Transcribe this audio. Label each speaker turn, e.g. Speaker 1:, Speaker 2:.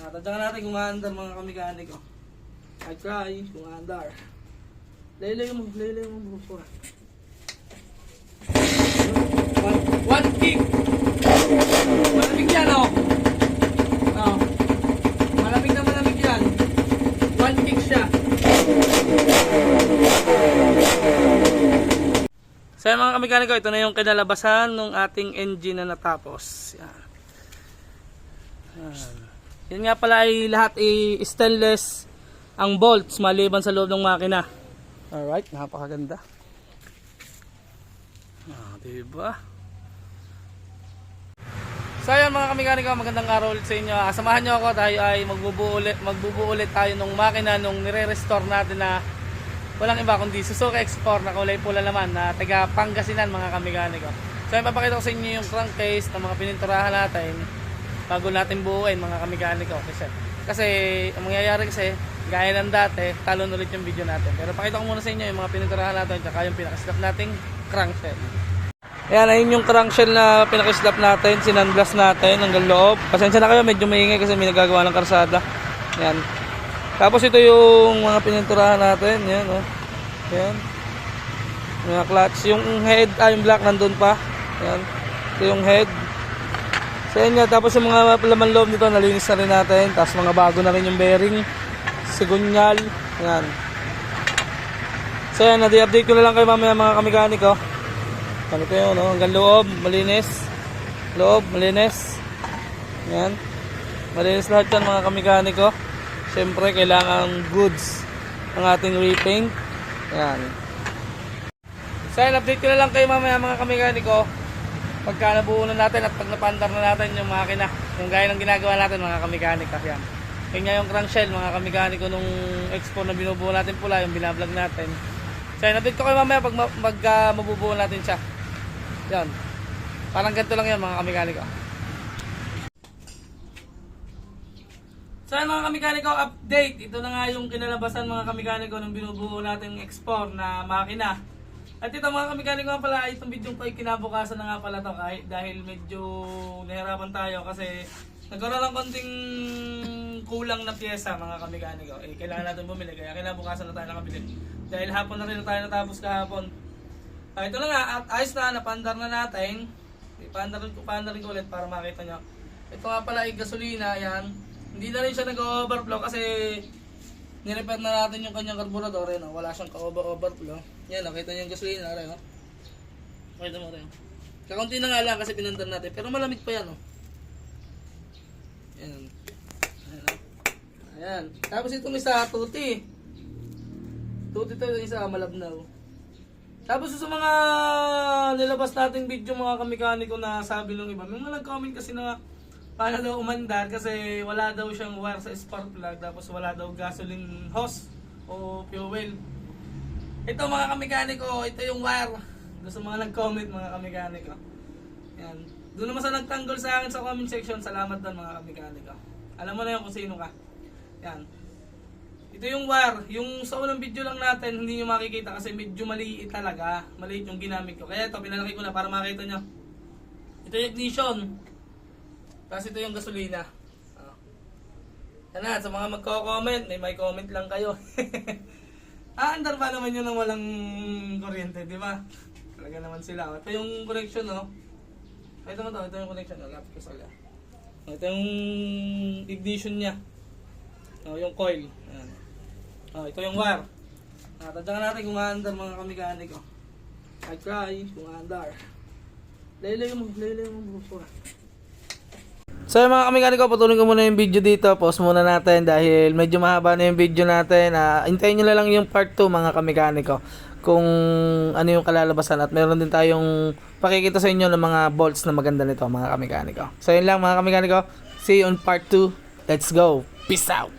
Speaker 1: Tadyakan natin kung aandar mga kamikaniko. I try kung aandar. Laylay mo bukas ko. One kick! Malamig yan oh! Oh. Malamig na malamig yan. One kick siya. So yan mga kamikaniko, ito na yung kinalabasan ng ating engine na natapos. Yan. Yan nga pala ay lahat ay stainless ang bolts maliban sa loob ng makina. Alright, napakaganda. Diba? So yan mga kamikaniko, magandang araw ulit sa inyo. Samahan nyo ako, tayo ay magbubuo ulit tayo ng makina nung nire-restore natin na walang iba kundi Suzuki X4 na kulay pula naman na taga Pangasinan mga kamikaniko. So yan, papakita ko sa inyo yung crankcase ng mga pininturahan natin bago natin buuin mga kamikaniko. Kasi ang mangyayari kasi gaya ng dati, talon ulit yung video natin. Pero pakita ko muna sa inyo yung mga pininturahan natin at yung pinakaslap nating crankshell. Ayan, ayun yung crankshell na pinakislap natin, sinunblast natin hanggang loob. Pasensya na kayo, medyo maingay kasi may nagagawa ng karsada. Ayan. Tapos ito yung mga pininturahan natin, yan oh. Ayan. Mga clutch, yung head, yung black nandun pa. Ayan. Ito yung head. So ayan nga, tapos yung mga laman loob nito, nalinis na rin natin. Tapos mga bago na rin yung bearing, sigunyal. Ayan. So ayan, na-update ko na lang kayo mamaya mga kamikaniko. Ano ko yun, no? Hanggang loob, malinis. Loob, malinis. Yan. Malinis lahat yan mga kamikaniko. Siyempre, kailangan goods ang ating repaint. Yan. So, update ko na lang kayo mamaya mga kamikaniko. Pagka nabuo na natin at pag napandar na natin yung makina. Yung gaya ng ginagawa natin mga kamikaniko. Yan. Yan nga yung crankshell mga kamikaniko nung expo na binubuo natin pula, yung binablog natin. So, update ko kayo mamaya pag mabubuo natin siya. Yan. Parang ganito lang yan mga kamikaniko. So yan mga kamikaniko, update. Ito na nga yung kinalabasan mga kamikaniko ng binubuo natin X4 na makina. At ito mga kamikaniko pala, itong video ko ay kinabukasan na nga pala to dahil medyo nahirapan tayo kasi nagkaroon ng konting kulang na pyesa mga kamikaniko. Kailangan natin bumili kaya kinabukasan na tayo nakabili. Dahil hapon na rin tayo natapos kahapon. Ito na nga, at ayos na, napandar na natin. Ipandar rin ko ulit para makita nyo. Ito nga pala ay gasolina, yan. Hindi na rin siya nag-overflow kasi nirepair na natin yung kanyang karburador. No? Wala siyang ka-overflow. Yan, nakita nyo yung gasolina rin. No? Makita mo rin. Kakaunti na nga lang kasi pinandar natin. Pero malamig pa yan. No? Yan. Ayan. Tapos itong isa, tuti. Tuti ito yung isa, malabnaw. Tapos sa mga nilabas nating video mga kamikaniko na sabi ng iba, may mga nag-comment kasi na paano daw umandar kasi wala daw siyang wire sa spark plug tapos wala daw gasoline hose o fuel. Ito mga kamikaniko, ito yung wire. Doon sa mga nag-comment mga kamikaniko. Yan. Doon naman sa nagtanggol sa akin sa comment section, salamat doon mga kamikaniko. Alam mo na yun kung sino ka. Yan. Ito yung wire, yung sa unang video lang natin, hindi nyo makikita kasi medyo maliit talaga. Maliit yung ginamit ko. Kaya ito, pinalaki ko na para makita nyo. Ito yung ignition. Tapos ito yung gasolina. Yan na, sa mga magko-comment, may comment lang kayo. Andar pa naman yun ng walang kuryente, di ba? Talaga naman sila. Ito yung connection, no? Ito mo to, ito yung connection. Lapit ko sila. Ito yung ignition niya. Yung coil. Ayan. Ito yung wire. Tadyakan natin kung aandar mga kamikaniko. I try kung aandar. Laylay mo bukas ko. So mga kamikaniko, patuloy ko muna yung video dito. Pause muna natin dahil medyo mahaba na yung video natin. Hintayin nyo na lang yung part 2 mga kamikaniko. Kung ano yung kalalabasan. At meron din tayong pakikita sa inyo ng mga bolts na maganda nito mga kamikaniko. So yun lang mga kamikaniko. See you on part 2. Let's go. Peace out.